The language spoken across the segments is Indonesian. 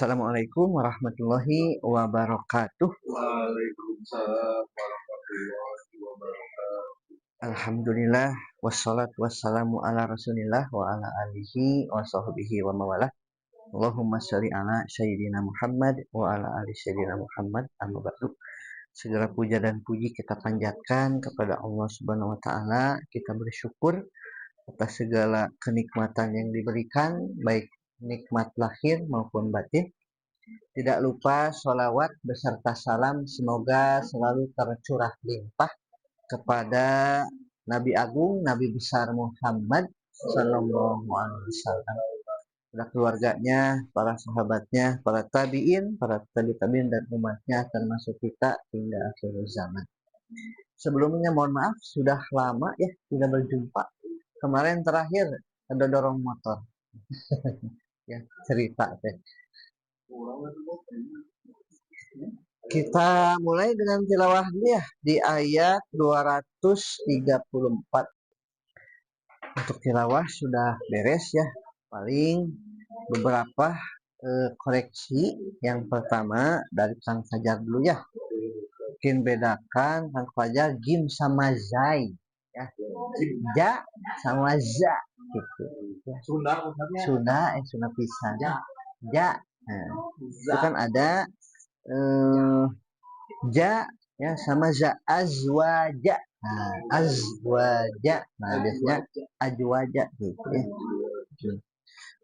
Assalamualaikum warahmatullahi wabarakatuh. Waalaikumsalam warahmatullahi wabarakatuh. Alhamdulillah wassalatu wassalamu ala Rasulillah wa ala alihi wa sahbihi wa mawalah. Allahumma sholli ala sayyidina Muhammad wa ala ali sayyidina Muhammad. Amma ba'du. Segala puja dan puji kita panjatkan kepada Allah Subhanahu wa taala. Kita bersyukur atas segala kenikmatan yang diberikan, baik nikmat lahir maupun batin. Tidak lupa sholawat beserta salam semoga selalu tercurah limpah kepada Nabi Agung, Nabi besar Muhammad Sallallahu Alaihi Wasallam, pada keluarganya, para sahabatnya, para tabiin, para tabiin dan umatnya termasuk kita hingga akhir zaman. Sebelumnya mohon maaf sudah lama ya tidak berjumpa. Kemarin terakhir ada dorong motor. Ya cerita teh. Kita mulai dengan tilawah dulu ya di ayat 234. Untuk tilawah sudah beres ya. Paling beberapa koreksi. Yang pertama dari Kang Fajar dulu ya. Mungkin bedakan Kang Fajar jim sama zai ya. Ja sama za gitu. Ya. Sunda pisan. Ja. Nah, itu kan ada ja ya sama za azwaja. Nah, azwaja. Nah, biasanya ajwaja gitu ya.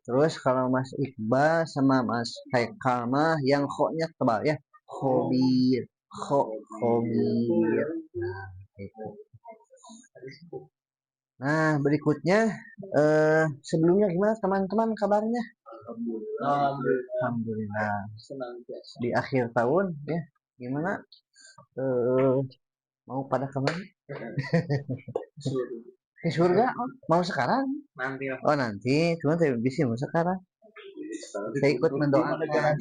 Terus kalau Mas Iqbal sama Mas Haikal mah yang kho-nya tebal ya. Khobir, khobir. Nah, itu. Nah, berikutnya sebelumnya gimana teman-teman kabarnya? Alhamdulillah. Di akhir tahun ya. Gimana? Mau pada kemana? Ke surga? Oh, mau sekarang? Nanti Oh nanti, cuma saya bisa mau sekarang. Saya ikut mendoakan.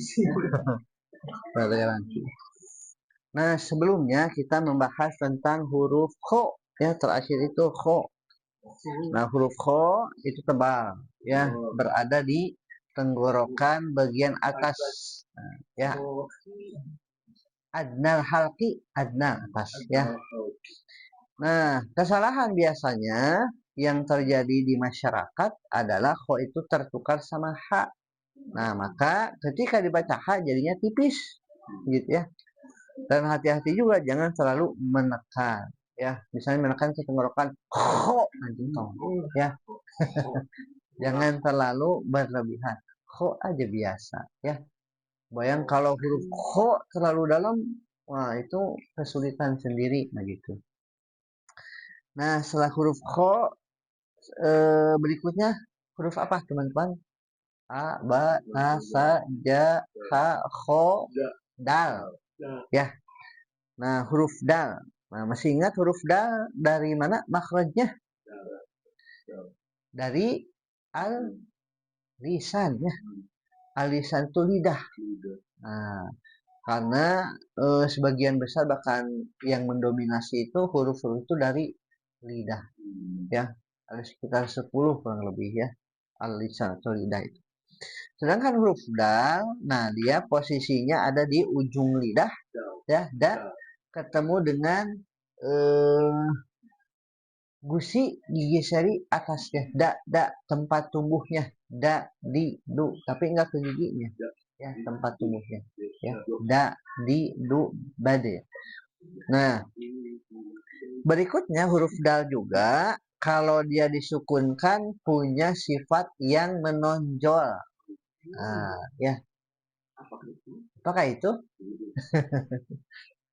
Nah sebelumnya kita membahas tentang huruf kho ya, terakhir itu kho. Nah huruf kho itu tebal ya, berada di tenggorokan bagian atas. Nah, ya. Adnal halqi, adnal atas ya. Nah, kesalahan biasanya yang terjadi di masyarakat adalah kho itu tertukar sama ha. Nah, maka ketika dibaca ha jadinya tipis gitu ya. Dan hati-hati juga jangan terlalu menekan ya. Misalnya menekan ke tenggorokan kho ya. Jangan terlalu berlebihan. Kho aja biasa ya. Bayang kalau huruf kho terlalu dalam, wah itu kesulitan sendiri begitu. Nah, setelah huruf kho berikutnya huruf apa teman-teman? A, ba, ta, sa, ja, ha, kho, dal. Ya. Nah, huruf dal. Nah, masih ingat huruf dal dari mana makhrajnya? Dari al-lisan ya. Al-lisan itu lidah. Nah, karena sebagian besar bahkan yang mendominasi itu huruf-huruf itu dari lidah ya, ada sekitar 10 kurang lebih ya, al-lisan atau lidah itu. Sedangkan huruf dal, nah dia posisinya ada di ujung lidah ya, da ketemu dengan gusi gigi seri atasnya, da tempat tumbuhnya, da di du, tapi enggak ke giginya ya, tempat tumbuhnya ya, da di du bade. Nah, berikutnya huruf dal juga kalau dia disukunkan punya sifat yang menonjol. Nah, ya. Apakah itu?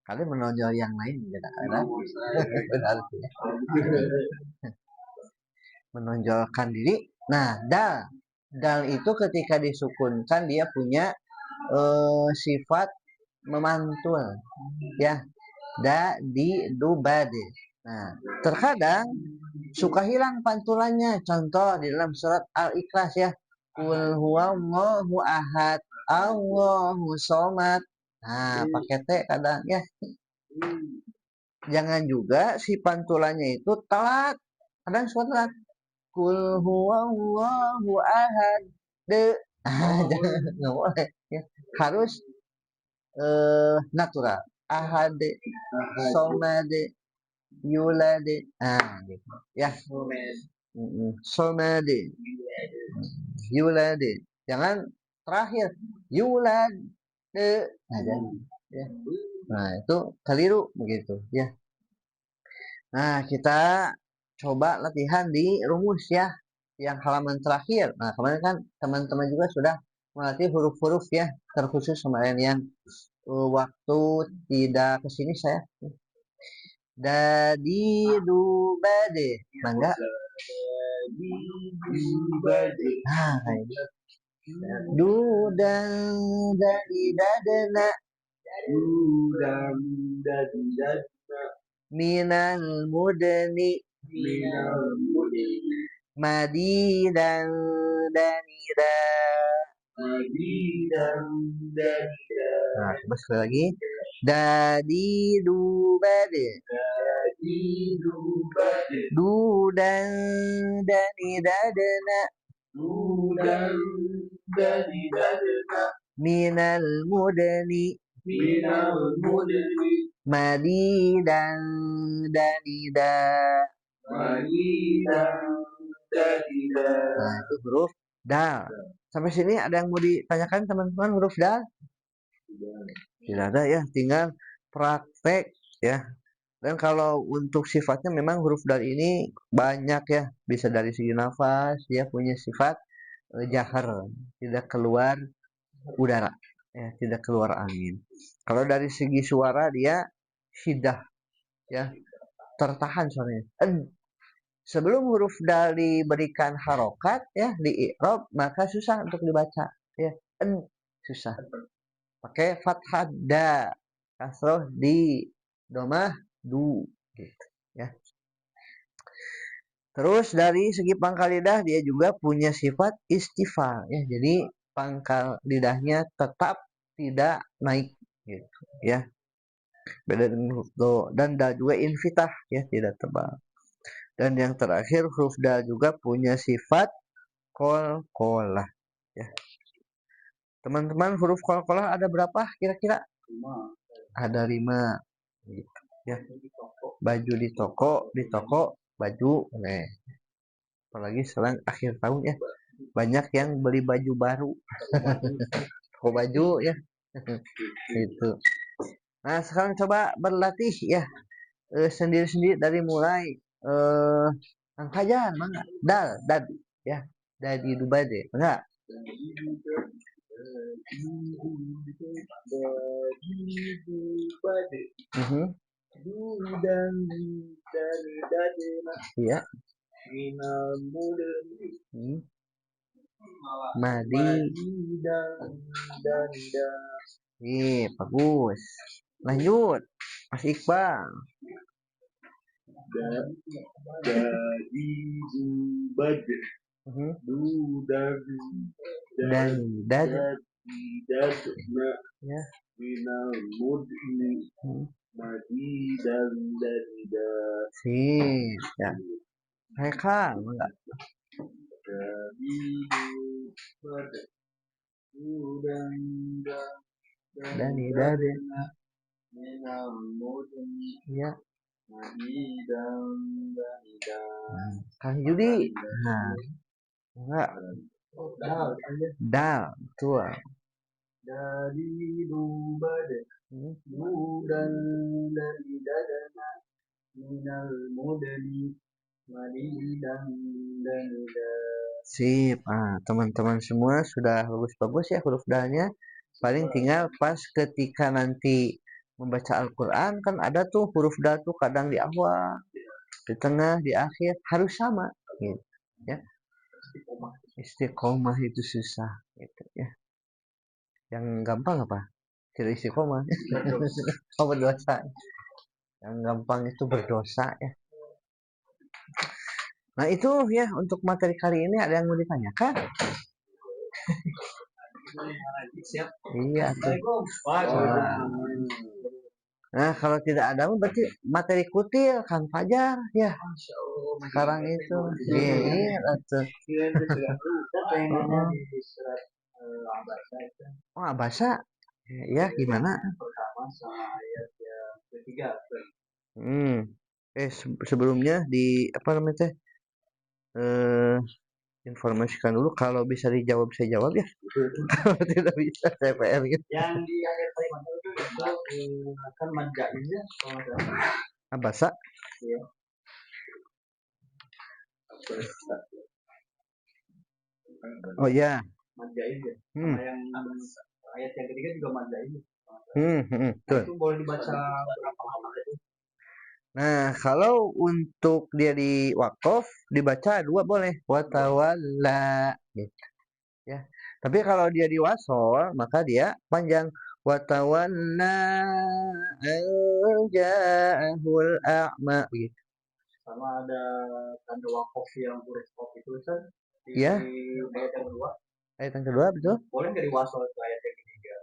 Kali menonjol yang lain beda kan? Menonjolkan diri. Nah, dal itu ketika disukunkan dia punya sifat memantul ya, da di du bade. Nah, terkadang suka hilang pantulannya. Contoh di dalam surat Al-Ikhlas ya, qul huwallahu ahad Allahu somad. Nah, pakai T kadang ya. Jangan juga si pantulannya itu telat. Kadang suka telat. Qul huwallahu ahad. Jangan, nggak boleh. Ya. Harus natural. Ahade, somade, yulade. Gitu. Ya. Somade, yulade. Jangan terakhir yulade. Jangan. Ya. Nah, itu keliru begitu. Ya. Nah, kita coba latihan di rumus ya. Yang halaman terakhir. Nah, kemarin kan teman-teman juga sudah melatih huruf-huruf ya. Terkhusus kemarin yang waktu tidak kesini saya. Dadi dubade. Mangga. Nah, ini. Dudang dadi dadena. Udang dadi dadi Minal mudni. minal mudi Madidan danida. madidang dadi Nah, coba sekali lagi. Dadi dubade. dadi dubade Dudang dani dadena. udang dadi dadena Minal mudni. minal mudi Madidan danida. madidang dadi Nah, itu huruf dal. Sampai sini ada yang mau ditanyakan teman-teman huruf dal? Tidak ada ya, tinggal praktek ya. Dan kalau untuk sifatnya memang huruf dal ini banyak ya, bisa dari segi nafas, dia punya sifat jahar, tidak keluar udara, ya, tidak keluar angin. Kalau dari segi suara dia hidah, ya, tertahan suaranya. Sebelum huruf dal diberikan harokat, ya, di i'rab, maka susah untuk dibaca, ya, susah. Pakai fathah da, kasroh di, domah du, gitu ya. Terus dari segi pangkal lidah dia juga punya sifat istifal ya. Jadi pangkal lidahnya tetap tidak naik gitu ya. Beda dengan huruf do, dan dal juga infitah ya, tidak tebal. Dan yang terakhir huruf dal juga punya sifat qalqalah ya. Teman-teman huruf qalqalah ada berapa kira-kira? Ada 5 gitu ya. Baju di toko baju. Nah, apalagi sekarang akhir tahun ya, banyak yang beli baju baru. Toko baju ya. Itu. Nah, sekarang coba berlatih ya, sendiri-sendiri dari mulai angkajan mangga dal dadi ya, dadi dubade enggak. udang dari dadena Iya. minal mudi Madi. madidang dadi Bagus. Lanjut Mas Iqbal. dadi dubade udang Dan dadi dadena ya. minal mudi madidang dadi Sip ya. Haikal enggak. dadi dubade udang Dani dadi minal mudi ya. madidang dadi Kang Judi. Nah, enggak. Dal betul. dari dubade udang dari dadana minal mudani madidang dani Sip. Teman-teman semua sudah bagus-bagus ya huruf dalnya. Paling tinggal pas ketika nanti membaca Al-Quran kan ada tuh huruf dal tuh kadang di awal, di tengah, di akhir harus sama gitu ya. Istiqomah itu susah gitu ya. Yang gampang apa? Tidak istiqomah. Oh, berdosa. Yang gampang itu berdosa ya. Nah, itu ya untuk materi kali ini ada yang mau ditanyakan? Iya tuh. Nah, kalau tidak ada berarti materi kutil kan Fajar ya. Sekarang itu. Iya, atuh. Abasa itu Oh, Abasa. Ya, gimana? pertama sama ayat yang ketiga. Sebelumnya di apa namanya teh? Eh, informasikan dulu kalau bisa dijawab saya jawab ya. Kalau tidak bisa saya PR gitu. Yang di ayat kelima itu kan manjain ya kalau nggak salah. Abasa. Iya. Oh ya. Manjain ya. Sama yang ayat yang ketiga juga manjain. Betul. Itu boleh dibaca berapa lama itu? Nah, kalau untuk dia di wakaf dibaca dua boleh. Watawalla. Gitu. Ya. Tapi kalau dia di wasol maka dia panjang. Watawalla anja'ahul a'ma. Gitu. Sama ada tanda wakaf yang huruf qaf itu kan di Ya. ayat yang kedua. Ayat yang kedua betul? Boleh nggak diwasal ke ayat yang ketiga?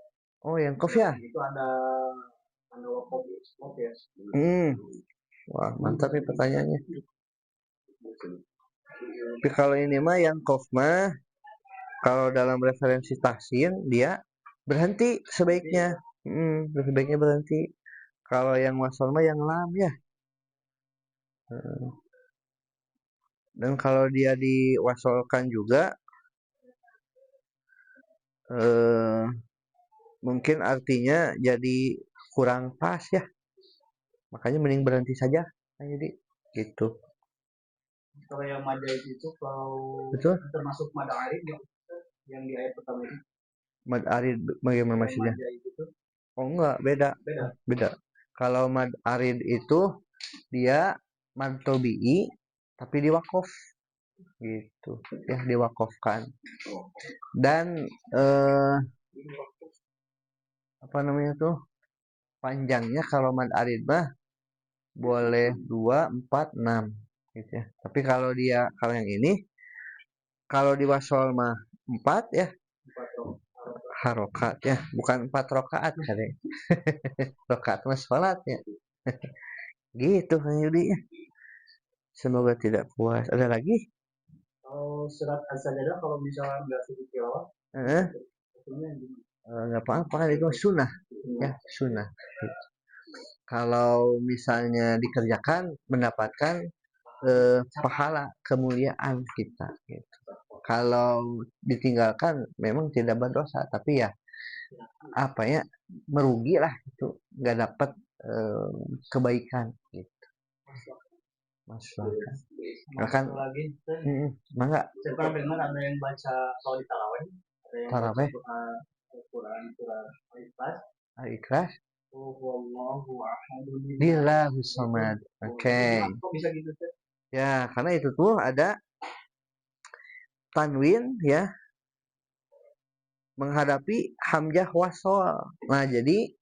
Oh, yang qaf ya? Itu ada tanda wakaf ya. Wah, mantap nih pertanyaannya. Tapi kalau ini mah yang qaf mah kalau dalam referensi tahsin dia berhenti sebaiknya. Sebaiknya berhenti. Kalau yang wasal mah yang lam ya. Dan kalau dia diwasolkan juga mungkin artinya jadi kurang pas ya. Makanya mending berhenti saja. Jadi gitu. Kalau yang majaid itu kalau betul termasuk mad arid yang di ayat pertama itu. Mad arid bagaimana maksudnya? Oh enggak, beda. Kalau mad arid itu dia mad tobi'i tapi diwakaf gitu ya, diwakafkan. Dan apa namanya tuh panjangnya kalau mad arid mah boleh 2, 4, 6 gitu ya. Tapi kalau yang ini kalau di wasol mah 4 ya. Harokat ya, bukan 4 rakaat kali. Rakaat mah salat ya. Gitu Kang Yudi ya. Semoga tidak puas. Ada lagi? Kalau surat As-Sajdah kalau misalnya nggak sudah tilawah, nggak apa-apa, itu sunnah ya, sunnah. Kalau misalnya dikerjakan mendapatkan pahala kemuliaan kita gitu. Kalau ditinggalkan memang tidak berdosa, tapi ya apa ya, merugi lah, itu nggak dapat kebaikan gitu. Masalah kan lagi enggak. Saya pernah dengar ada yang baca kalau di tarawih, ada yang baca Quran surah Al-Ikhlas. Wallahu ahadun Billahus samad. Oke. Kok bisa gitu sih? Ya, karena itu tuh ada tanwin ya menghadapi hamzah wasol. Nah, jadi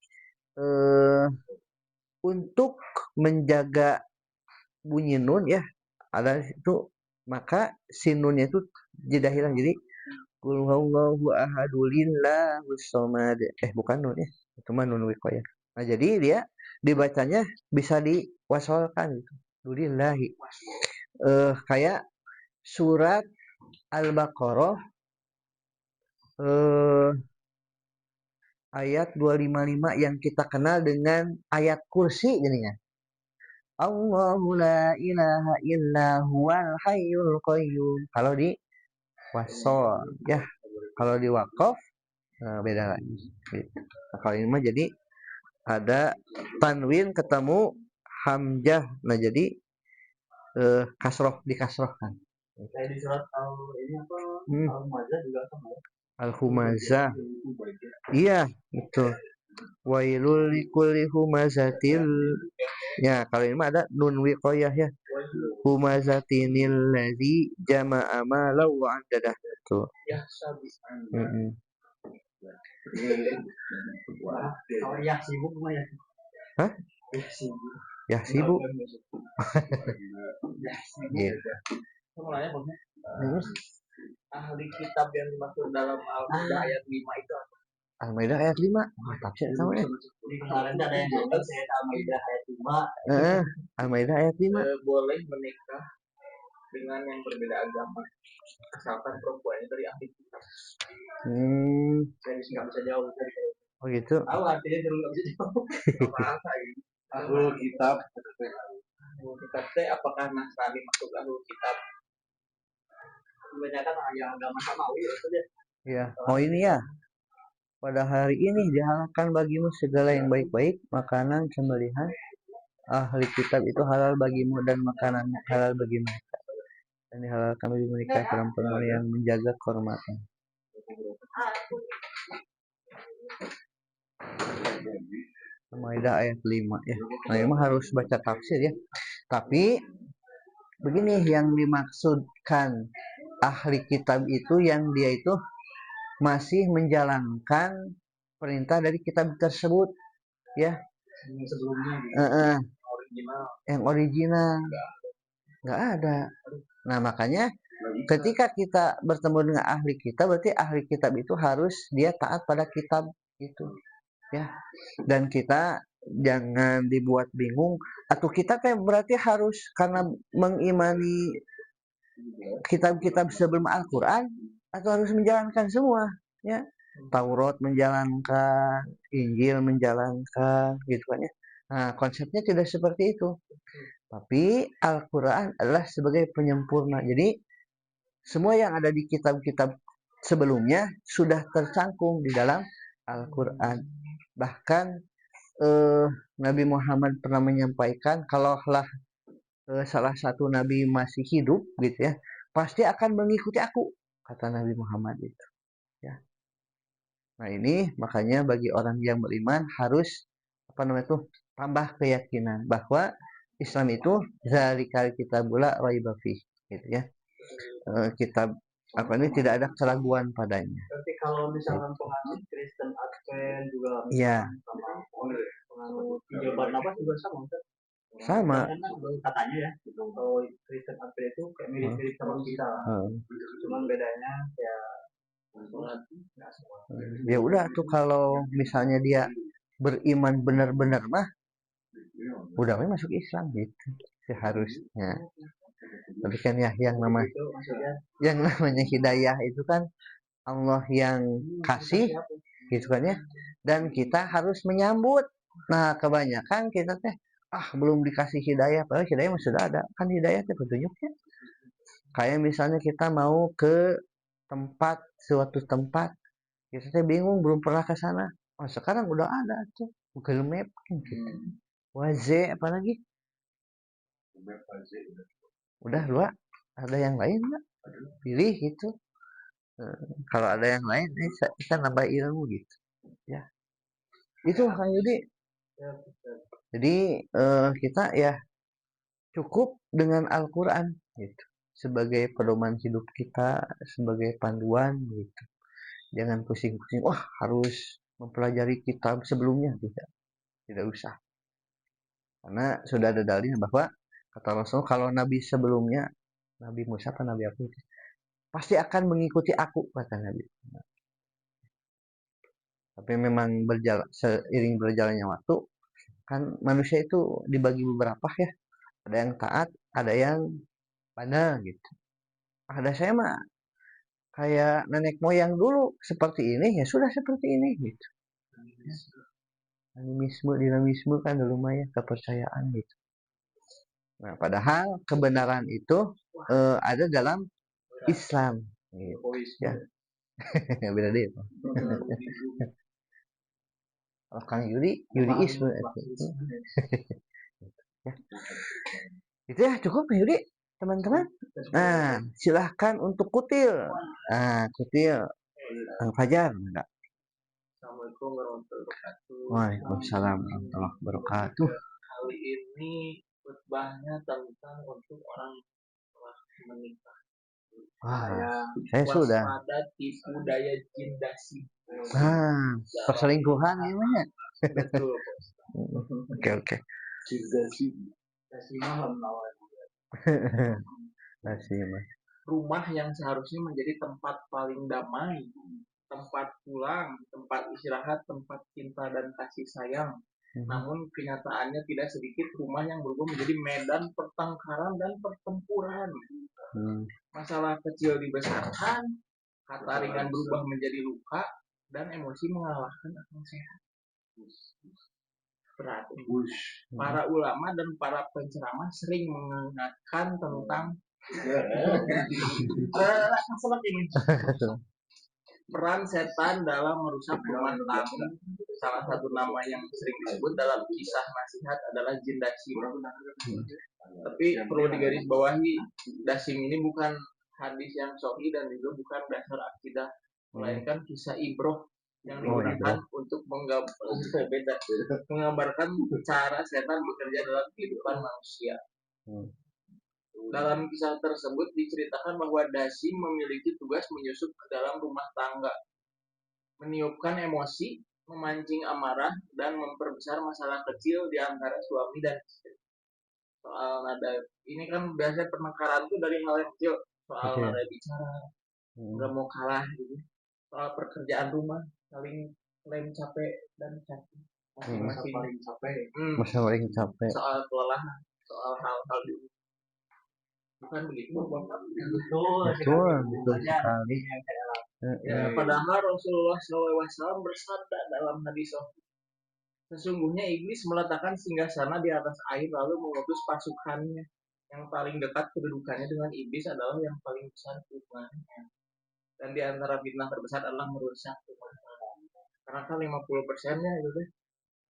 untuk menjaga bunyi nun ya ada itu, maka si nunnya itu jeda hilang, jadi qul huwallahu ahadulillahus samad. Bukan nun ya, itu mah nun wiqayah. Nah, jadi dia dibacanya bisa diwasolkan gitu. Dulillahi. Kayak surat Al-Baqarah ayat 255 yang kita kenal dengan ayat kursi jadinya. Allahu la ilaha illa huwal hayyul qayyum. Kalau di wasol ya, kalau di wakaf beda lagi. Nah, kalau ini mah jadi ada tanwin ketemu hamzah, nah jadi kasroh dikasrohkan. Kayak di surat ini apa Al-Humazah juga sama ya? Al-Humazah. Iya, betul. Wailul likulli humazatil. Ya, kalau ini mah ada nun wiqayah ya. Humazatinil ladzi jama'a malan wa 'addadah. Tuh. Ya, sabi. Kalau ya sibuk mah ya. Hah? Ya sibuk. Gitu. Mulanya ahli kitab yang dimaksud dalam Al-Maidah ayat 5 itu apa? Al-Maidah ayat 5. Tafsir sama ya. Kemarin ada yang nonton saya Al-Maidah ayat 5. Al-Maidah ayat 5. Boleh menikah dengan yang berbeda agama, asalkan perempuannya dari ahli kitab. Saya nggak bisa jauh dari oh gitu. Tahu artinya dulu nggak bisa jauh. Apa ini? Ahlul kitab. Ahlul kitab teh apakah Nasrani masuk ahlul kitab? Kebanyakan yang agama samawi itu dia. Ya, oh ini ya. Pada hari ini dihalalkan bagimu segala yang baik-baik, makanan, sembelihan. Ahli kitab itu halal bagimu dan makanannya halal bagi mereka. Dan dihalalkan bagi mereka perempuan yang menjaga kehormatan. Maidah ayat 5 ya. Nah, memang harus baca tafsir ya. Tapi begini yang dimaksudkan ahli kitab itu yang dia itu masih menjalankan perintah dari kitab tersebut ya. Sebelumnya original. Yang original nggak ada. Nah makanya ketika kita bertemu dengan ahli kitab, berarti ahli kitab itu harus dia taat pada kitab itu ya. Dan kita jangan dibuat bingung, atau kita kayak berarti harus karena mengimani kitab-kitab sebelum Al-Quran atau harus menjalankan semua ya. Taurat menjalankan, Injil menjalankan gitu kan ya. Nah konsepnya tidak seperti itu, tapi Al-Quran adalah sebagai penyempurna. Jadi semua yang ada di kitab-kitab sebelumnya sudah tercangkum di dalam Al-Quran. Bahkan Nabi Muhammad pernah menyampaikan, kalaulah salah satu nabi masih hidup gitu ya, pasti akan mengikuti aku, kata Nabi Muhammad itu ya. Nah ini makanya bagi orang yang beriman harus apa namanya tuh tambah keyakinan bahwa Islam itu zalikal kitabula raiba fih gitu ya. Kitab apa ini tidak ada keraguan padanya. Tapi kalau misalkan penganut Kristen Advent juga ya sama penganut Jawaban Nafas juga sama kan? Sama. Katanya ya, kalau Kristen Advent itu kayak mirip-mirip sama kita. Cuman bedanya ya ya udah tuh kalau misalnya dia beriman benar-benar mah udah masuk Islam gitu seharusnya. Tapi kan ya yang namanya hidayah itu kan Allah yang kasih gitu kan ya, dan kita harus menyambut. Nah kebanyakan kita teh belum dikasih hidayah, padahal hidayah sudah ada kan. Hidayah itu petunjuknya kayak misalnya kita mau ke suatu tempat, kita teh bingung belum pernah ke sana. Sekarang udah ada tuh Google Map gitu. Waze apalagi udah dua, ada yang lain nggak? Pilih gitu. Kalau ada yang lain kita nambah ilmu gitu ya. Itu Kang Yudi. Jadi kita ya cukup dengan Al-Quran gitu sebagai pedoman hidup kita, sebagai panduan gitu. Jangan pusing-pusing harus mempelajari kitab sebelumnya, tidak usah, karena sudah ada dalilnya bahwa kata Rasul kalau nabi sebelumnya, Nabi Musa atau Nabi aku pasti akan mengikuti aku, kata Nabi. Tapi memang seiring berjalannya waktu kan manusia itu dibagi beberapa ya, ada yang taat, ada yang bandel gitu. Ada saya mah kayak nenek moyang dulu seperti ini, ya sudah seperti ini gitu. Animisme, dinamisme kan dulu mah ya, kepercayaan gitu. Nah padahal kebenaran itu ada dalam Islam gitu ya. Beda deh. Kalau Kang Yudiisme itu ya cukup Yudi teman-teman. Nah silahkan untuk kutil. Kutil Fajar enggak? Assalamualaikum warahmatullahi wabarakatuh. Waalaikumsalam warahmatullahi wabarakatuh. Kali ini khutbahnya tentang untuk orang menikah. Saya sudah. Waspada tipu daya jin dasi. Perselingkuhan gimana? Betul. Oke. Jin dasi. Dasi malam lawan. Dasi mah. Rumah yang seharusnya menjadi tempat paling damai, tempat pulang, tempat istirahat, tempat cinta dan kasih sayang. Namun kenyataannya tidak sedikit rumah yang berubah menjadi medan pertengkaran dan pertempuran. Masalah kecil dibesarkan, kata ringan berubah menjadi luka, dan emosi mengalahkan akal sehat. Berat. Para ulama dan para penceramah sering mengingatkan tentang peran setan dalam merusak rumah tangga. Salah satu nama yang sering disebut dalam kisah nasihat adalah jin dasim. Tapi perlu digarisbawahi, dasim ini bukan hadis yang sahih dan juga bukan dasar akidah, melainkan kisah ibroh yang digunakan untuk menggambarkan cara setan bekerja dalam kehidupan manusia. Dalam kisah tersebut diceritakan bahwa dasim memiliki tugas menyusup ke dalam rumah tangga, meniupkan emosi, memancing amarah, dan memperbesar masalah kecil di antara suami dan istri. Soal nada ini kan biasanya penekanan tuh dari hal yang kecil, soal nada bicara, nggak mau kalah gitu. Soal pekerjaan rumah, saling klaim capek dan capek. Masing-masing paling capek. Soal kelelahan, soal hal-hal itu. Bukan begitu, Bapak? Betul sekali. Ya, padahal Rasulullah SAW bersabda dalam hadis sahih, sesungguhnya iblis meletakkan singgasana di atas air lalu mengutus pasukannya. Yang paling dekat kedudukannya dengan iblis adalah yang paling besar kedudukannya. Dan di antara fitnah terbesar adalah merusak rumah tangga. Karena kan 50%-nya itu deh,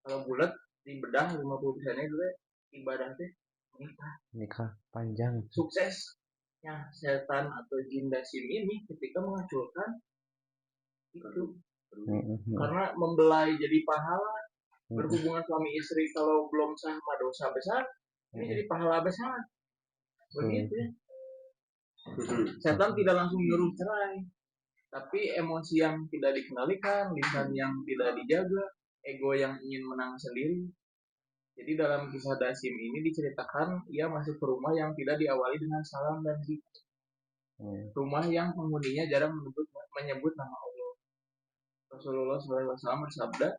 kalau bulat dibedah 50%-nya itu deh ibadahnya nikah panjang. Suksesnya setan atau jin dasim ini ketika menghancurkan itu, karena membelai jadi pahala. Berhubungan suami istri kalau belum sah dosa besar, ini jadi pahala besar. Begitu ya. Setan tidak langsung menyuruh cerai, tapi emosi yang tidak dikendalikan, lisan yang tidak dijaga, ego yang ingin menang sendiri. Jadi dalam kisah dasim ini diceritakan ia masuk ke rumah yang tidak diawali dengan salam dan zikir. Rumah yang penghuninya jarang menyebut nama Allah. Rasulullah SAW bersabda,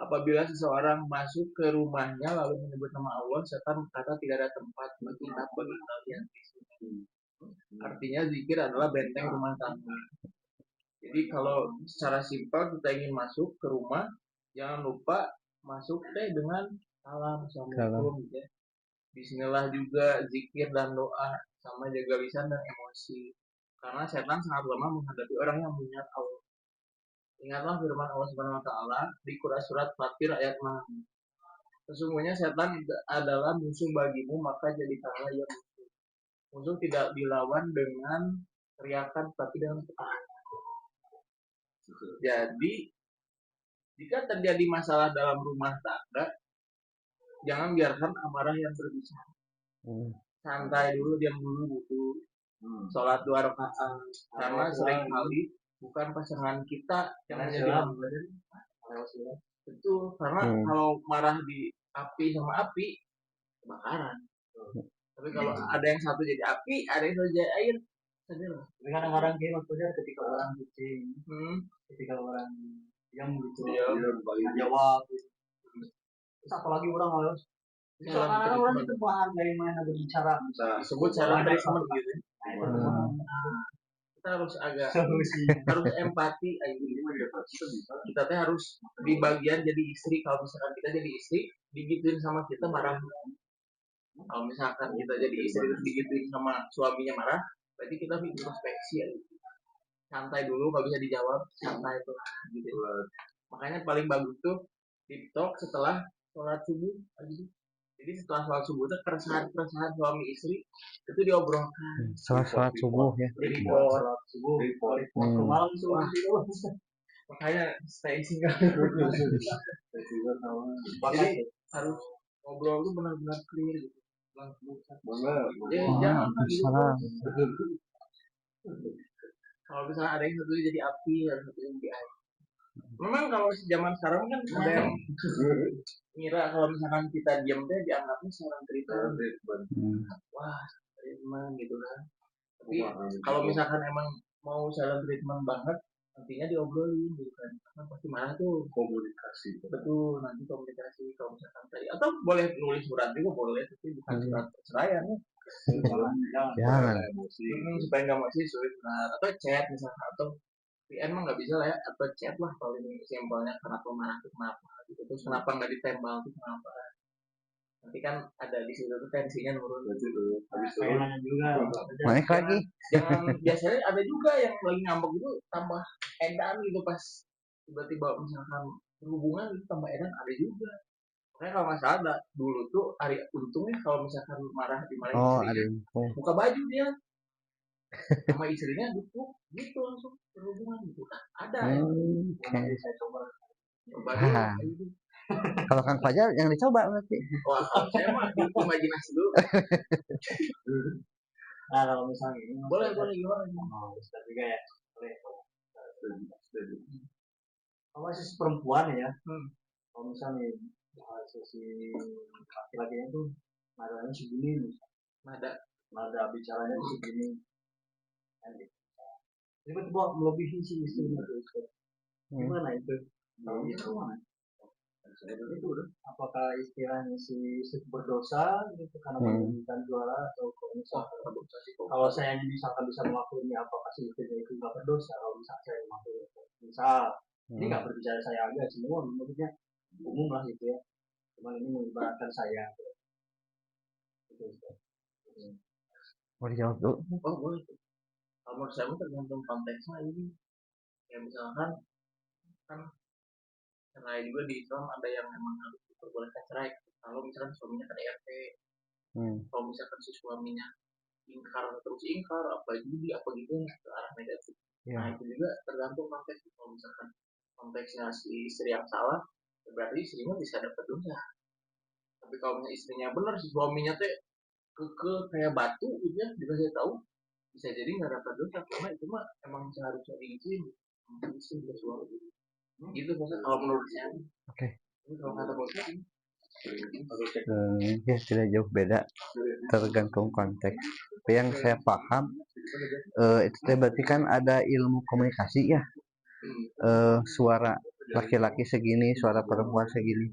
apabila seseorang masuk ke rumahnya lalu menyebut nama Allah, setan berkata tidak ada tempat bagi kalian di sini. Artinya zikir adalah benteng rumah tangga. Jadi kalau secara simpel kita ingin masuk ke rumah, jangan lupa masuk dengan salam, assalamualaikum, ya. Bismillah juga, zikir dan doa, sama jaga lisan dan emosi. Karena setan sangat lemah menghadapi orang yang mengingat Allah. Ingatlah firman Allah Subhanahu wa taala di Quran surat Fatir ayat 6. Sesungguhnya setan adalah musuh bagimu, maka jadikanlah ia musuh. Musuh tidak dilawan dengan teriakan, tapi dengan ketaatan. Jadi, jika terjadi masalah dalam rumah tangga, jangan biarkan amarah yang berbicara. Santai dulu, diam dulu butuh. Sholat 2 rakaat. Karena sering kali bukan pasangan kita yang menjadi amarah. Betul, karena kalau marah di api sama api, kebakaran. Tapi kalau ada yang satu jadi api, ada yang satu jadi air, saja. Kadang-kadang kayak maksudnya ketika orang kucing, ketika orang yang gitu, jawab. Terus apalagi orang harus orang itu bahan dari mana berbicara, disebut cara treatment gitu. Kita harus harus empati. Kita teh harus di bagian jadi istri. Kalau misalkan kita jadi istri digituin sama kita marah. Kalau misalkan kita jadi istri terus digituin sama suaminya marah, berarti kita introspeksi ya. Santai dulu, kalau bisa dijawab santai itu gitu. Makanya paling bagus tuh TikTok setelah sholat subuh gitu. Jadi setelah sholat subuh itu keresahan suami istri itu diobrolkan. Setelah sholat subuh ya. Jadi sholat subuh. Malam subuh. Makanya stay single. Jadi harus ngobrol tuh benar-benar clear gitu. Jangan salah. Kalau misalnya ada yang satu jadi api, ada satu yang jadi air. Memang kalau zaman sekarang kan ada yang ngira kalau misalkan kita diam deh dianggapnya seorang treatment. Wah, treatment gitu kan. Tapi kalau misalkan emang mau silent treatment banget, nantinya diobrolin gitu kan. Karena pasti marah tuh komunikasi. Betul, nanti komunikasi kalau misalkan tadi atau boleh nulis surat juga boleh, tapi bukan surat perceraian ya. Jangan. Supaya nggak emosi sulit atau chat misalnya atau VN mah nggak bisa lah ya atau chat lah paling simpelnya kenapa marah tuh kenapa gitu terus kenapa nggak ditembak tuh kenapa nanti kan ada di situ tuh tensinya nurun habis itu juga Naik lagi. jangan biasanya ada juga yang lagi ngambek itu tambah edan gitu pas tiba-tiba misalkan berhubungan itu tambah edan ada juga makanya kalau nggak salah ada dulu tuh hari untungnya kalau misalkan marah dimarahin Oh, istrinya ada. buka baju dia sama istrinya gitu langsung berhubungan gitu kan ada ya Oke. saya coba coba Ah, dulu kalau Kang Fajar yang dicoba berarti. wah saya mah di imajinasi dulu nah kalau misalnya ini boleh gimana mau Ustaz juga ya boleh kalau sisi perempuan ya kalau misalnya sisi laki-lakinya tuh nadanya segini nada bicaranya segini tiba-tiba melebihi si istrinya gimana itu kalau gimana itu apakah istilahnya si berdosa gitu karena menginginkan juara atau kalau saya misalkan bisa melakukannya apakah si istrinya itu nggak berdosa kalau misalkan saya melakukan misal ini nggak berbicara saya aja semua maksudnya umum lah gitu ya cuman ini mengibaratkan saya gitu. Mau dijawab dulu? Oh boleh. Kalau menurut saya tergantung konteksnya ini. Ya misalkan kan cerai juga di Islam ada yang memang harus diperbolehkan cerai. Kalau misalkan suaminya KDRT, kalau misalkan si suaminya ingkar apa judi apa gitu ke arah negatif. Nah itu juga tergantung konteks. Kalau misalkan konteksnya si istri yang salah, berarti istrinya bisa dapat dosa. Tapi kalau misalnya istrinya benar si suaminya teh kayak batu gitu ya dikasih tahu bisa jadi nggak dapat dosa karena itu mah emang seharusnya diizin istri suami gitu maksudnya kalau menurut saya Oke. kalau kata bosnya Ya tidak jauh beda tergantung konteks. Tapi yang saya paham itu berarti kan ada ilmu komunikasi ya. Suara laki-laki segini, suara perempuan segini.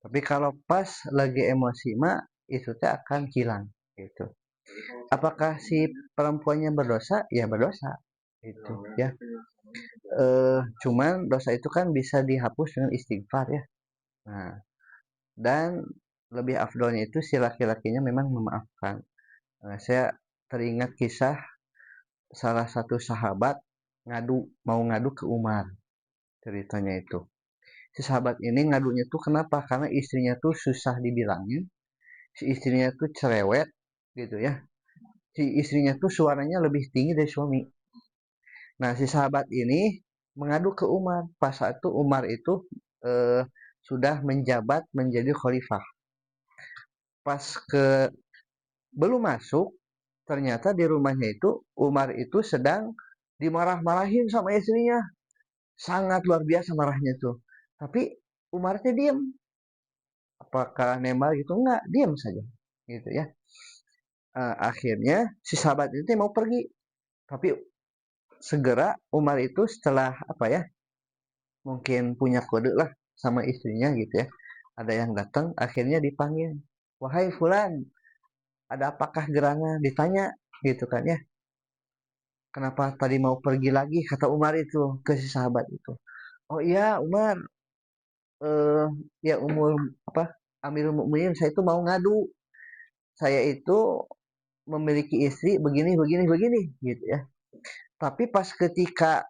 Tapi kalau pas lagi emosi mah itu teh akan hilang gitu. Apakah si perempuannya berdosa? Ya berdosa. Itu ya. Cuman dosa itu kan bisa dihapus dengan istighfar ya. Nah, dan lebih afdolnya itu si laki-lakinya memang memaafkan. Saya teringat kisah salah satu sahabat mau ngadu ke Umar ceritanya itu. Si sahabat ini ngadunya tuh kenapa? Karena istrinya tuh susah dibilangin, si istrinya tuh cerewet gitu ya. Si istrinya tuh suaranya lebih tinggi dari suami. Nah, si sahabat ini mengadu ke Umar. Pas saat itu Umar itu sudah menjabat menjadi khalifah. Pas belum masuk, ternyata di rumahnya itu Umar itu sedang dimarah-marahin sama istrinya. Sangat luar biasa marahnya tuh. Tapi Umarnya diam. Apakah nembak gitu? Enggak, diam saja. Gitu ya. Akhirnya si sahabat itu mau pergi. Tapi segera Umar itu setelah apa ya? Mungkin punya kode lah sama istrinya gitu ya. Ada yang datang, akhirnya dipanggil. Wahai Fulan, ada apakah gerangan? Ditanya gitu kan ya. Kenapa tadi mau pergi lagi? Kata Umar itu ke si sahabat itu. Oh iya Umar, eh, ya umur apa? Amirul Mukminin, saya itu mau ngadu. Saya itu memiliki istri begini begini begini gitu ya. Tapi pas ketika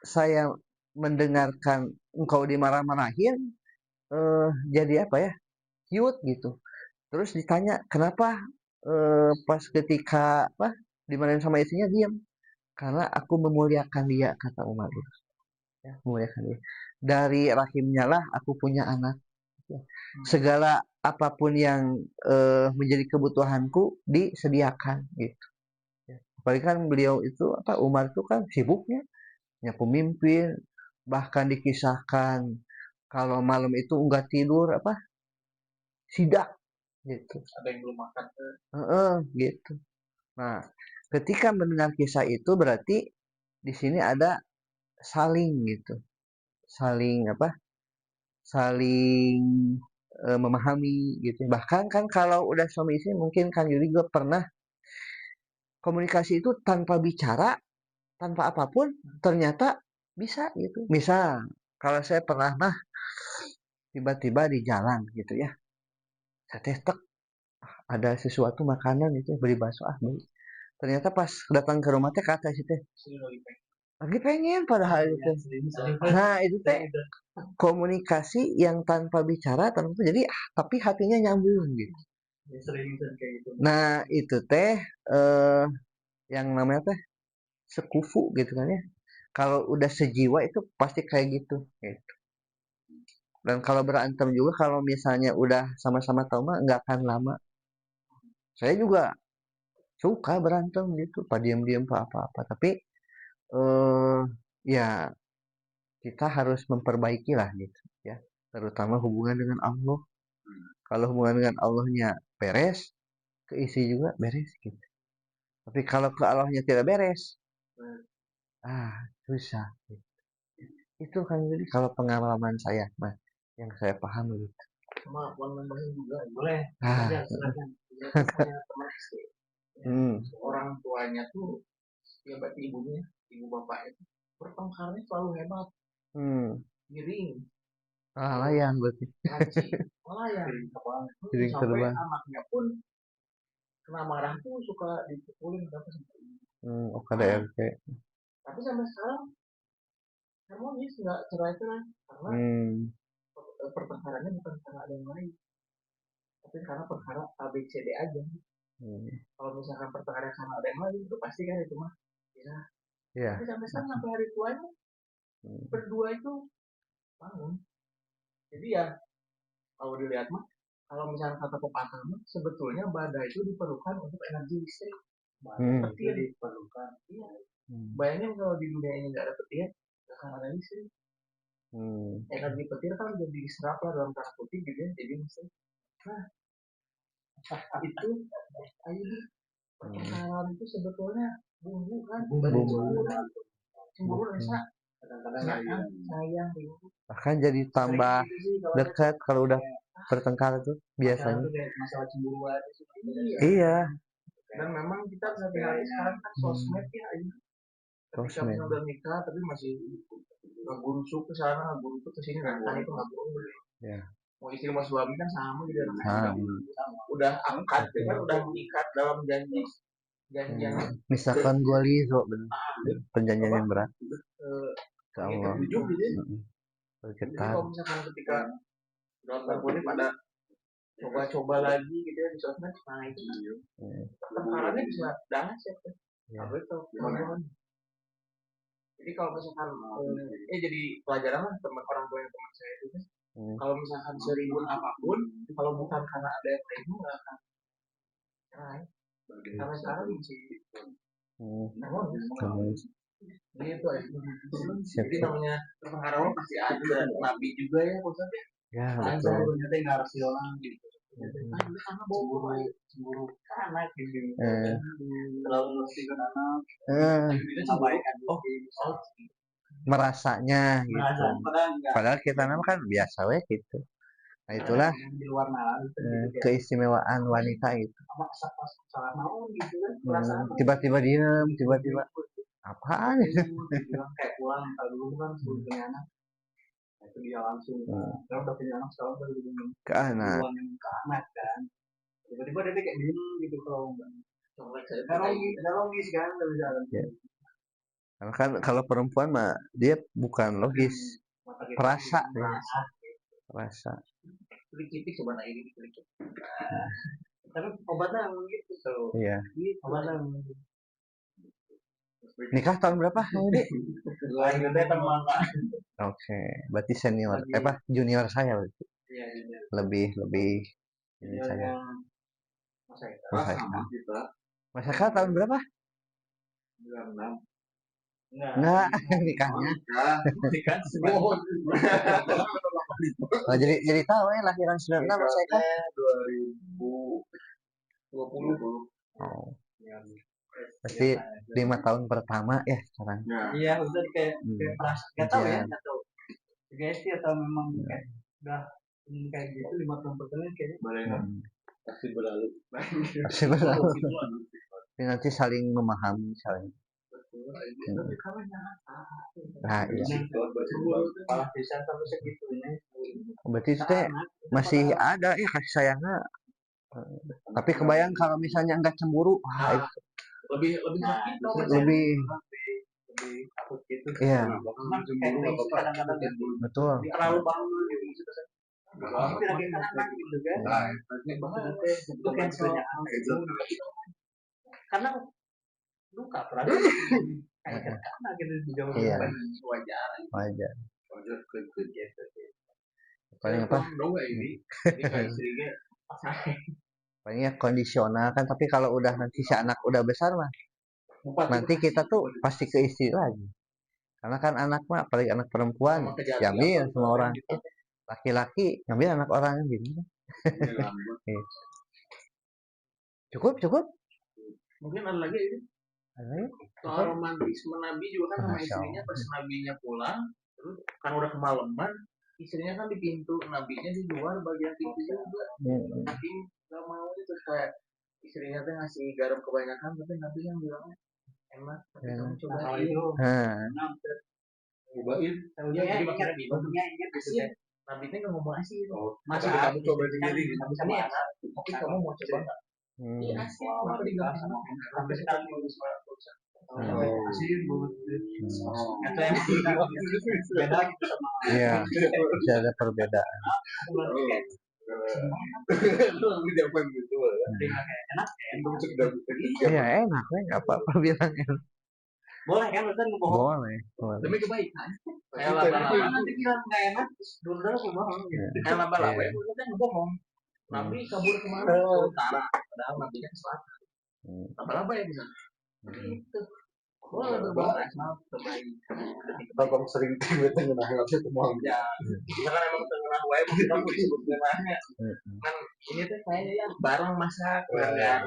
saya mendengarkan engkau dimarah-marahin, jadi apa ya? Cute gitu. Terus ditanya kenapa pas ketika apa dimarahin sama istrinya diam? Karena aku memuliakan dia kata Umar itu. Ya, memuliakan dia. Dari rahimnya lah aku punya anak. Ya. Segala apapun yang menjadi kebutuhanku disediakan gitu. Ya. Apalagi kan beliau itu apa Umar itu kan sibuknya, ya pemimpin, bahkan dikisahkan kalau malam itu enggak tidur apa sidak gitu. ada yang belum makan Gitu. Nah, ketika mendengar kisah itu berarti di sini ada saling gitu. Saling apa? Saling memahami gitu. Bahkan kan kalau udah suami istri mungkin kan Yuri juga pernah komunikasi itu tanpa bicara, tanpa apapun ternyata bisa gitu. Misal kalau saya pernah mah tiba-tiba di jalan gitu ya. Saya tek ada sesuatu makanan itu beli bakso beli. Ternyata pas datang ke rumah teh kata si teh lagi pengen padahal itu. Nah, itu teh komunikasi yang tanpa bicara tanpa jadi tapi hatinya nyambung gitu. Nah, itu teh yang namanya teh sekufu gitu kan ya. Kalau udah sejiwa itu pasti kayak gitu. Gitu. Dan kalau berantem juga kalau misalnya udah sama-sama tahu mah nggak akan lama. Saya juga suka berantem gitu, pak diam-diam pak apa-apa. Tapi ya kita harus memperbaiki lah gitu ya. Terutama hubungan dengan Allah. Kalau hubungan dengan Allahnya beres, keisi juga beres gitu. Tapi kalau ke Allahnya tidak beres, susah. Itu kan jadi kalau pengalaman saya, nah yang saya paham gitu. Sama nambahin juga boleh. Silakan. Teman SD. Orang tuanya tuh ya berarti ibunya, ibu bapaknya itu pertengkarannya selalu hebat. Giring. Layang berarti. Layang. Sampai anaknya pun kena marah tuh suka dipukulin berapa sampai. KDRT. Tapi sampai sekarang harmonis nggak cerai-cerai karena pertengkarannya bukan karena ada yang lain, tapi karena perkara ABCD aja. Kalau misalkan pertengkaran karena ada yang lain itu pasti kan itu mah ya. Tapi sampai sekarang sampai hari tuanya berdua itu bangun. Jadi ya kalau dilihat mah kalau misalnya kata pepatah mah sebetulnya badai itu diperlukan untuk energi listrik. Petir diperlukan. Iya. Bayangin kalau di dunia ini nggak ada petir, nggak akan ada listrik. Energi petir kan udah diserap lah dalam tanda kutip gitu ya, jadi listrik. Nah, itu pertengkaran itu sebetulnya bumbu kan, cemburu rasa kadang-kadang sayang gitu. Bahkan jadi tambah dekat kalau udah bertengkar tuh biasanya. Masalah cemburu aja sih. Iya. Dan memang kita sehari-hari sekarang kan sosmed ya ini. Ketika misalnya udah nikah tapi masih ngegurusuk ke sana, ngegurusuk ke sini, kan itu nggak boleh. Ya. Mau istri mau suami kan sama gitu udah angkat kan udah mengikat dalam janji misalkan gue lizo perjanjian yang berat ke Allah jadi kalau misalkan ketika udah boleh pada coba-coba lagi gitu ya di sosmed nah itu perkaraannya bisa dahsyat ya jadi kalau misalkan jadi pelajaran lah teman orang tua yang teman saya itu kan kalau misalkan seribut apapun kalau bukan karena ada yang lain nggak akan sampai sekarang masih gitu ya. Jadi namanya pertengkaran pasti ada nabi juga ya Ustaz ya. Ya betul. Ternyata nggak rasional gitu. Karena cemburu anak gitu. Terlalu ngertiin anak. Merasanya gitu. Padahal kita nama kan biasa we gitu. Nah itulah keistimewaan wanita itu. Tiba-tiba diam, tiba-tiba apaan? Kayak pulang dulu kan sebelum punya anak. Itu dia langsung. Kalau udah punya anak sekarang baru ke anak. Ke anak kan. Tiba-tiba dia kayak diem gitu kalau enggak. Nggak logis kan dari jalan. Karena kan kalau perempuan mah dia bukan logis, perasa. Sedikit sebenarnya ini sedikit. Tapi obatnya gitu so. Iya. Obatnya. Nikah tahun berapa ini? Oke, berarti senior. Junior saya berarti. Iya. Lebih ini saya. Mas Eka tahun berapa? 96. Enggak, nikahnya. jadi tahu ya lahiran 96 Mas Eka. 2020. Oh. Pasti 5 tahun pertama ya sekarang. Iya, udah kayak perasaan. Enggak tahu ya, enggak tahu. Guys, atau memang udah kayak gitu 5 tahun pertama kayaknya boleh pasti berlalu. Pasti berlalu. Nanti saling memahami, saling. Nah, iya. Malah bisa sampai segitunya. Berarti itu teh masih ada ya kasih sayangnya. Tapi kebayang kalau misalnya enggak cemburu, wah, itu lebih sakit dong. lebih takut gitu. iya, Cemburu nggak apa-apa. Kadang-kadang betul. terlalu bangun gitu. Tapi lagi anak gitu kan. Itu cancelnya karena luka perasaan kayak karena gitu jauh Iya. wajar Wajar. gitu. Paling apa? Ini istrinya Palingnya kondisional kan, tapi kalau udah nanti si anak udah besar mah nanti kita tuh pasti ke istri lagi. Karena kan anak mah, apalagi anak perempuan, diambil semua orang. Laki-laki ngambil anak orang gitu. Cukup. mungkin ada lagi ini soal romantisme Nabi juga kan sama istrinya pas Nabinya pulang terus kan udah kemalaman, istrinya kan di pintu, Nabinya di luar bagian pintu juga. Nabi nggak mau itu, kayak istrinya tuh ngasih garam kebanyakan tapi Nabi yang bilang enak, tapi kamu coba itu cobain. Jadi makanya gitu. Nabi itu nggak ngomong asin. Masa kamu coba sendiri gitu. Tapi kamu mau coba nggak? Iya asin. Kenapa diganti sama? Sampai sekarang belum bisa. Asin banget. Kata yang beda gitu sama. Iya, bisa ada perbedaan. Enak Iya enak, nggak apa-apa bilang enak. boleh kan Ustaz ngebohong Boleh. Demi kebaikan. Kayak Tapi laba-laba. nanti bilang nggak enak dulu ngebohong gitu. Kayak laba-laba itu kita ngebohong. Nabi kabur kemana? Ke utara. Padahal Nabinya ke selatan. Laba-laba ya bisa. Itu. Boleh berbohong asal terbaik. Abang sering tiba-tiba tengah ngasih temuan. Ya, misalkan emang tengah wae mungkin kamu disebut namanya. Kan ini tuh kayaknya ya bareng masak, bareng.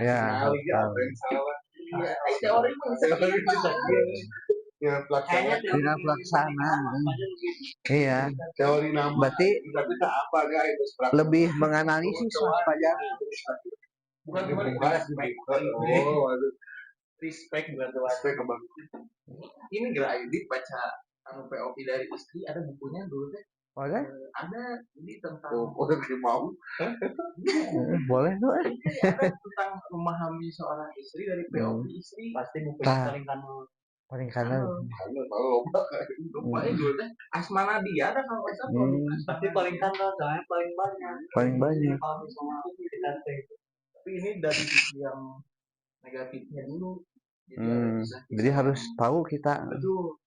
Ya, Apa yang salah? Iya, teori mah bisa. Ya Kayaknya pelaksanaan. tidak pelaksana. Iya. Teori nama. Berarti Tapi tak apa guys. lebih menganalisis lah Pak Jar. Bukan cuma dibahas. Oh, waduh. respect buat tuh. Respect ke bang. Ini gerak Aidit baca anu POV dari istri, ada bukunya dulu teh. Boleh? Ada ini tentang Udah mau. Boleh tuh. ada tentang memahami seorang istri dari POV istri. Pasti bukunya paling kanan Kalau Lupa dulu teh Asmana dia ada kalau nggak salah. pasti paling kanan soalnya paling banyak kalau sama kita Tapi ini dari sisi yang negatifnya dulu. Jadi harus tahu kita. Betul.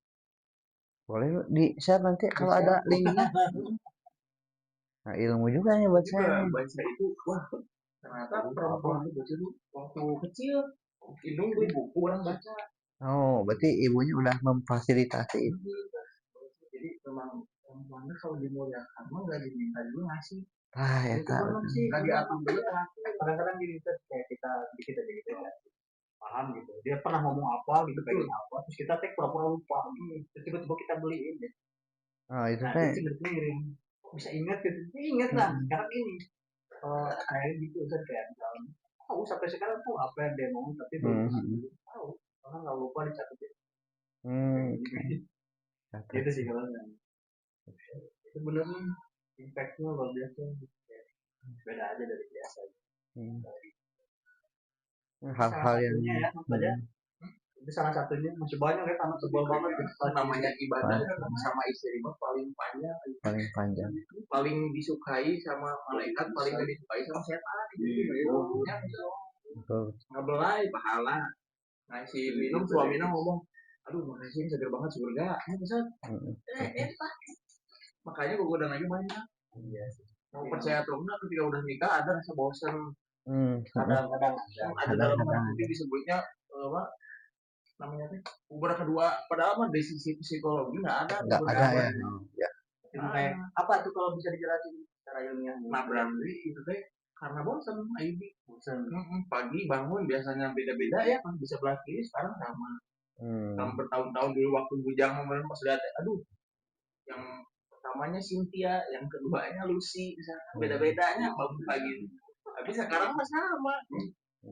Boleh di share nanti kalau ada linknya. Nah ilmu juga nih buat saya. Baca itu, wah ternyata perempuan itu baca waktu kecil hidung beli buku orang baca. Oh, berarti ibunya udah memfasilitasi itu. Jadi memang perempuan itu kalau dimuliakan mah nggak diminta juga ngasih. Ya Itu memang sih nggak diatur dulu. kadang-kadang gini kayak kita dikit aja gitu ya paham gitu dia pernah ngomong apa gitu pengen apa terus kita pura-pura lupa terus tiba-tiba kita beliin deh. Oh, itu Nah teh. itu ngirim bisa ingat gitu ingat lah sekarang ini kayak gitu kan kayak misalnya tahu sampai sekarang tuh apa yang dia ngomong tapi belum tahu karena nggak lupa dicatat gitu sih kalau itu benar impactnya luar biasa beda aja dari biasa Hal-hal yang itu salah satunya masih banyak ya karena tebal banget namanya ibadah sama istri mah paling panjang paling disukai sama malaikat paling gak disukai sama setan nggak belai pahala ngasih minum suaminya ngomong aduh makasih seger banget surga bisa makanya gue udah lagi banyak mau percaya atau enggak ketika udah nikah ada rasa bosan kadang-kadang ada dalam itu disebutnya apa namanya tuh ubah kedua padahal mah dari sisi psikologi nggak ada ya. Kayak apa tuh kalau bisa dijelasin secara ilmiah nah berarti itu teh karena bosan pagi bangun biasanya beda-beda ya kan bisa belah kiri sekarang sama bertahun-tahun dulu waktu bujang kemarin pas lihat aduh yang pertamanya Cynthia, yang keduanya Lucy, misalnya beda-bedanya bagus lagi. Tapi sekarang mah sama.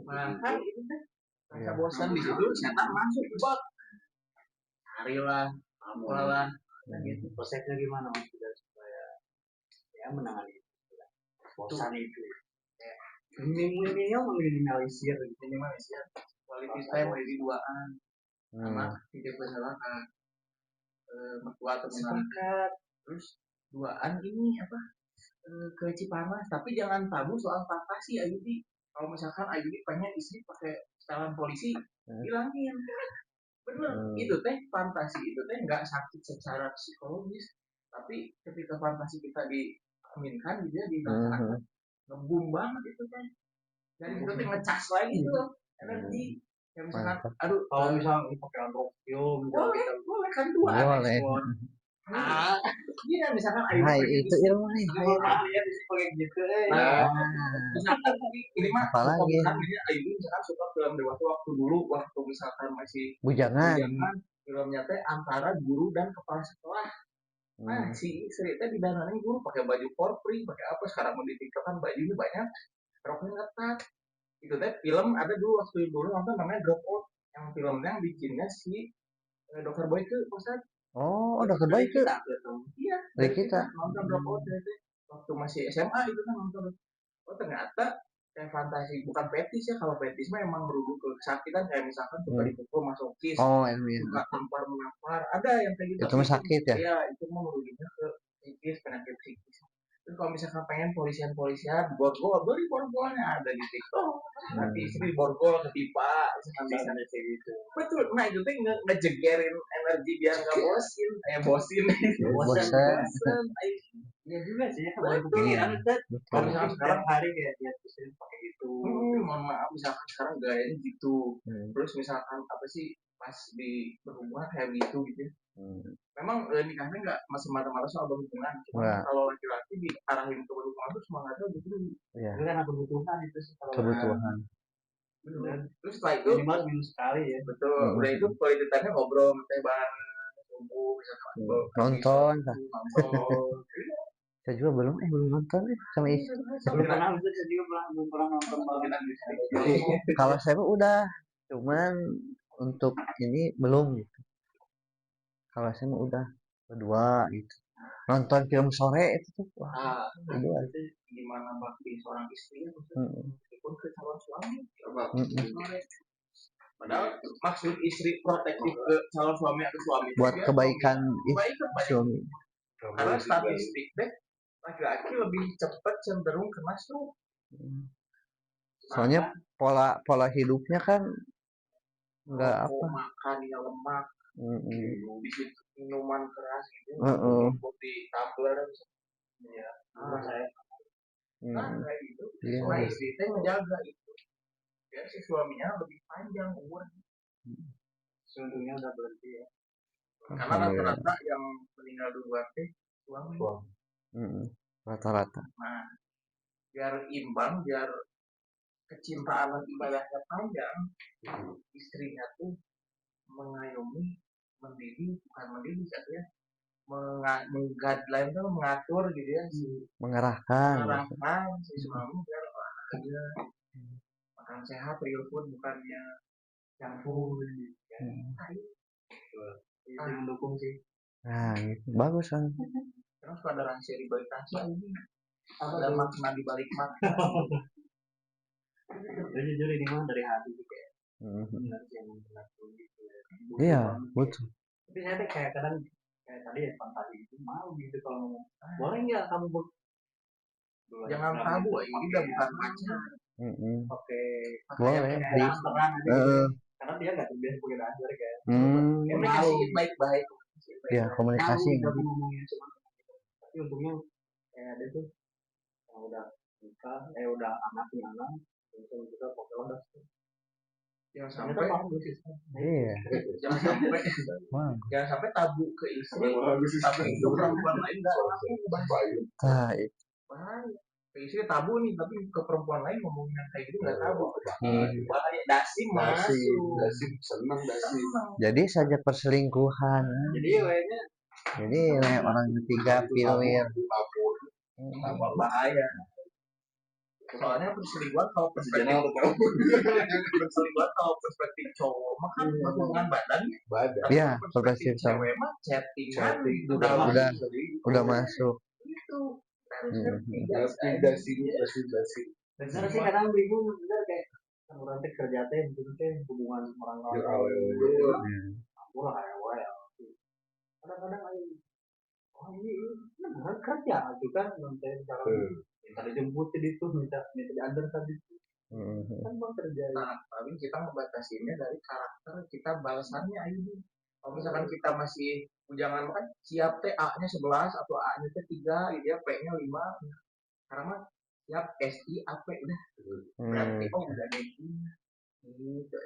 Maka itu teh rasa bosan di situ, setan masuk bak, carilah, apalah, dan gitu. Prosesnya gimana mas supaya ya menangani bosan itu? Minimal meminimalisir Quality time di duaan, anak tidak masalah mertua atau masyarakat, terus duaan ini apa ke Cipanas, tapi jangan tabu soal fantasi Ayudi. Kalau misalkan Ayudi pengen istri pakai setelan polisi, bilangin bener itu teh fantasi itu teh nggak sakit secara psikologis, tapi ketika fantasi kita diaminkan gitu ya di masyarakat ngebum banget itu teh, dan itu teh ngecas lagi tuh energi. Ya misalkan aduh kalau misalnya pakai androkio boleh kan dua boleh. Iya misalkan Ayu Hai pengen itu ilmu nih. ya pakai gitu misalkan ini mah Apalagi? bukan ini Ayu misalkan suka film dewasa waktu misalkan masih Bujangan. filmnya teh antara guru dan kepala sekolah. Nah si istri teh didanain guru pakai baju for free, pakai apa sekarang mau ditiktokan bajunya banyak, roknya ketat. Itu teh film ada dulu waktu dulu nonton namanya Drop Out, yang filmnya yang bikinnya si Dr. Boyke Ustaz. Oh, Dr. Boyke. Iya, dari kita nonton Drop Out waktu masih SMA itu kan nonton. Oh ternyata kayak fantasi, bukan fetis ya. Kalau fetis mah emang merujuk ke kesakitan, kayak misalkan suka dipukul masokis, suka tampar-menampar, ada yang kayak gitu. Itu mah sakit ya? Iya, itu mah merujuknya ke psikis, penyakit psikis. Terus kalau misalkan pengen polisian borgol, beli borgolnya ada di TikTok. Nanti istri borgol ketipa, misalkan kayak gitu. Betul, nah itu tuh ngejegerin energi biar nggak bosin. Iya juga sih ya, Kalau misalkan sekarang hari kayak dia pakai gitu. Mohon maaf misalkan sekarang gayanya gitu. Terus misalkan apa sih pas di berhubungan kayak gitu ya. Memang nikahnya nggak semata-mata soal berhubungan, cuma kalau laki-laki diarahin ke berhubungan itu semangatnya gitu. Iya. Itu karena kebutuhan itu sih. Kebutuhan. Terus setelah itu minimal sekali ya. Betul. Udah itu quality time-nya ngobrol, teh bareng, misalkan nonton. Saya juga belum nonton sama istri. Belum pernah nonton Kalau saya mah udah, cuman untuk ini belum gitu. Kalau saya mah udah berdua gitu. Nonton film sore itu tuh wah. Gimana bakti seorang istri meskipun ke calon suami. Padahal maksud istri protektif ke calon suami atau suami buat kebaikan suami. Karena statistik deh laki-laki lebih cepat cenderung kena stroke. Soalnya pola hidupnya kan nggak apa. Makannya lemak, minuman keras gitu, di tumbler, ya. Saya, kayak gitu. Nah istri teh menjaga itu, biar si suaminya lebih panjang umurnya. Sebenarnya udah berhenti ya. Karena rata-rata yang meninggal duluan teh suami. Rata-rata. Nah, biar imbang, biar kecintaan dan ibadahnya panjang, istrinya tuh mengayomi, bukan mendidik ya, mengguideline tuh mengatur gitu ya, mengarahkan si suami biar olahraga, makan sehat, real food bukannya junk food. Itu mendukung sih. Nah, itu bagus kan. Terus pada rahasia di balik rahasia ini ada makna di balik makna. Jujur ini mah dari hati gitu ya. Iya, betul. Tapi saya kayak kadang kayak tadi ya fantasi itu mau gitu kalau ngomong. Boleh nggak kamu jangan tabu ini udah bukan pacar. Oke. Boleh. Terang aja gitu. Karena dia nggak terbiasa pakai dasar kayak. Komunikasi baik-baik. Ya komunikasi. Tapi untungnya kayak ada tuh yang udah nikah, udah anak, terus juga pokoknya Jangan sampai jangan sampai tabu ke istri, tapi ke perempuan lain nggak laku. Ke istri tabu nih, tapi ke perempuan lain ngomongin kayak gitu nggak tabu. Bahaya, dasim masuk. Dasim senang. Jadi saja perselingkuhan. Jadi kayaknya Jadi orang ketiga pilih tambah bahaya. Soalnya perselingkuhan kalau perspektif cowok mah kan hubungan badannya. ya perspektif cewek mah chattingan udah masuk. Itu bener sih kadang bingung bener kayak orang teh kerja teh hubungan orang lain murah ya kadang-kadang ini beneran kerja juga nanti misalkan minta dijemput itu minta diantar tadi kan mau kerja. Nah, paling kita membatasinya dari karakter kita balasannya ini. Kalau misalkan kita masih jangan makan siap teh A-nya 11 atau A-nya teh 3, dia P-nya 5. Karena mah siap SI AP udah. Berarti udah deh. Gitu.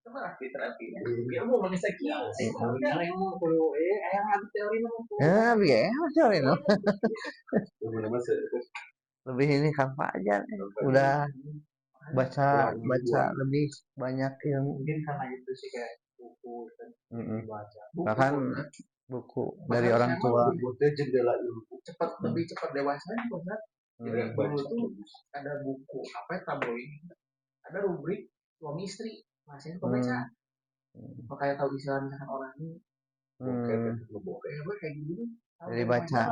Coba terapi-terapinya. Dia mau ngomongin sekian. Yang perlu yang ada teori Ya, biar teori no. Lebih ini Kang Fajar udah baca lebih banyak ilmu. mungkin karena itu sih kayak buku dan baca Bahkan buku dari orang tua. Jendela ilmu. Lebih cepat dewasa benar. Jadi dulu tuh ada buku apa tabloid, ada rubrik suami istri, masih pembaca. Makanya tahu istilah misalkan orang ini kayak gini. Jadi baca.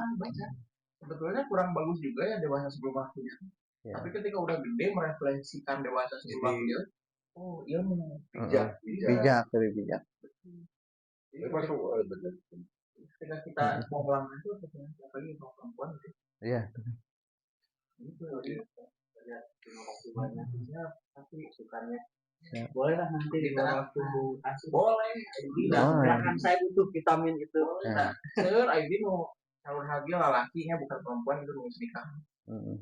Sebetulnya kurang bagus juga ya dewasa sebelum waktunya. Ya. Tapi ketika udah gede merefleksikan dewasa sebelum waktunya, oh ilmu bijak. Lebih bijak. Ketika kita mau melamar itu apalagi mau perempuan sih. Iya. Itu terima kasih banyak ya, tapi sukanya boleh lah nanti di waktu kasih boleh. Silakan saya butuh vitamin itu. Sir, Aidi mau calon haji lalakinya bukan perempuan itu mau nikah.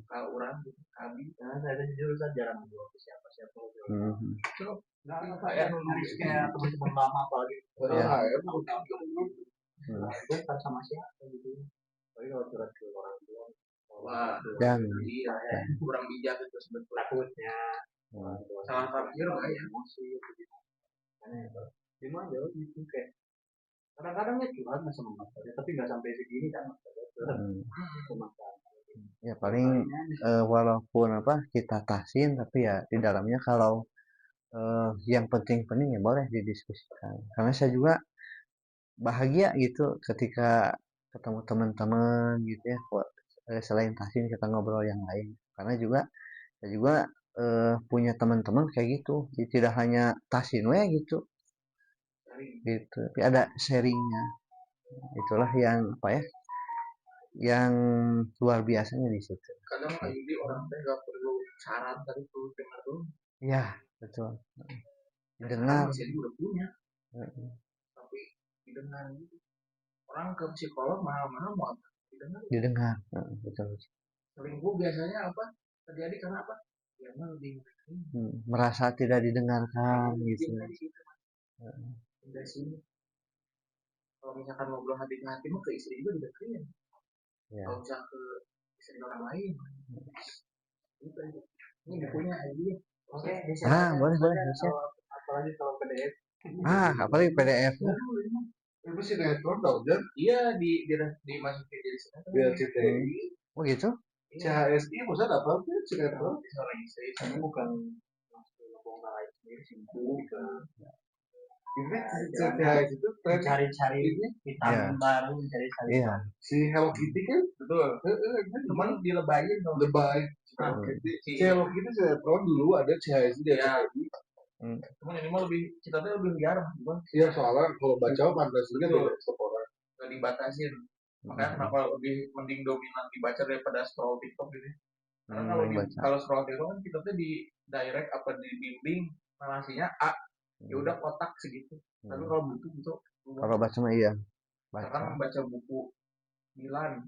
Kalau orang kami, saya jurusan jarang jual ke siapa-siapa. So, nggak kayak nulis kayak teman-teman lama apalagi. Itu kan sama siapa gitu. Tapi kalau curhat ke orang tua, dan kurang bijak itu sebetulnya. Takutnya Salah tafsir nggak ya? Emosi gitu. Gimana jauh gitu kayak kadang-kadang ya curhat sama masalahnya, tapi nggak sampai segini kan ya paling walaupun kita tasin tapi ya di dalamnya kalau yang penting-penting ya boleh didiskusikan. Karena saya juga bahagia gitu ketika ketemu teman-teman gitu ya, selain tasin kita ngobrol yang lain. Karena saya juga punya teman-teman kayak gitu, jadi tidak hanya tasin gitu, tapi ada sharingnya. Itulah yang yang luar biasanya di situ. Kadang ini orang teh nggak perlu syarat tadi tuh dengar tuh. Ya betul. Didengar. Jadi udah punya. Tapi didengar gitu. Orang ke psikolog mahal-mahal mau apa? Didengar. Betul. Selingkuh biasanya apa? Terjadi karena apa? Ya lebih merasa tidak didengarkan gitu. Dari sini. Kalau misalkan ngobrol hati ke hati mah ke istri juga didengerin. Kalau usah ke istri orang lain. Gitu. Ini bukunya aja. Oke, boleh. Apalagi kalau PDF. Apalagi PDF. Itu sinetron tau kan? Iya dimasukin jadi sinetron. Biar CTI. Oh gitu? CHSI maksudnya apa sih sinetron? Ini bukan ngebongkar aib sendiri sih. Ini CHSI itu cari-cari vitamin baru, mencari-cari. Si Hello Kitty kan? Betul. Cuman dilebayin dong. Lebay. Si Hello Kitty sinetron dulu ada CHSI dan CHSI. Cuman ini mah kita tuh lebih liar bang. Iya soalnya kalau baca Pancasila beda sekolah. Gak dibatasin. Makanya kenapa lebih mending dominan dibaca daripada scroll TikTok gitu. Karena kalau scroll TikTok kan kita tuh di direct apa di bimbing narasinya A, ya udah kotak segitu. Tapi kalau buku itu kalau baca mah iya. Karena membaca buku Dilan,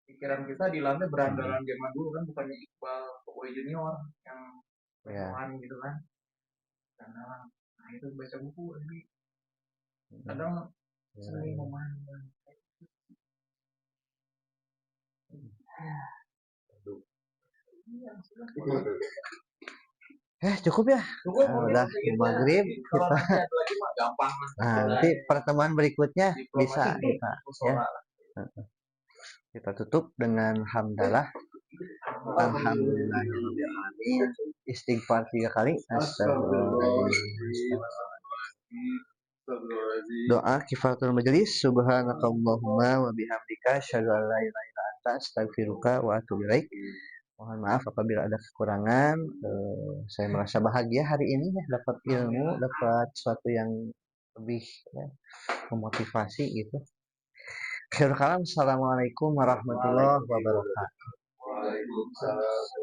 pikiran kita Dilannya berandalan zaman dulu kan, bukannya Iqbal Pokoknya Junior yang perempuan gitu kan. Nah itu baca buku ini kadang sering memandang Cukup ya. Cukup, Udah maghrib Kalau kita. nanti ada lagi mah gampang. Nanti pertemuan berikutnya bisa kita ya. Musola. Kita tutup dengan hamdalah. Alhamdulillah. Istighfar 3 kali. Astagfirullahaladzim. Doa kifaratul majelis. Subhanakallahumma wa bihamdika asyhadu an la ilaha illa anta astaghfiruka wa atubu ilaik. Mohon maaf apabila ada kekurangan. Saya merasa bahagia hari ini ya, dapat ilmu, dapat sesuatu yang lebih ya, memotivasi gitu. Akhirul kalam. Assalamualaikum warahmatullahi wabarakatuh. Waalaikumsalam.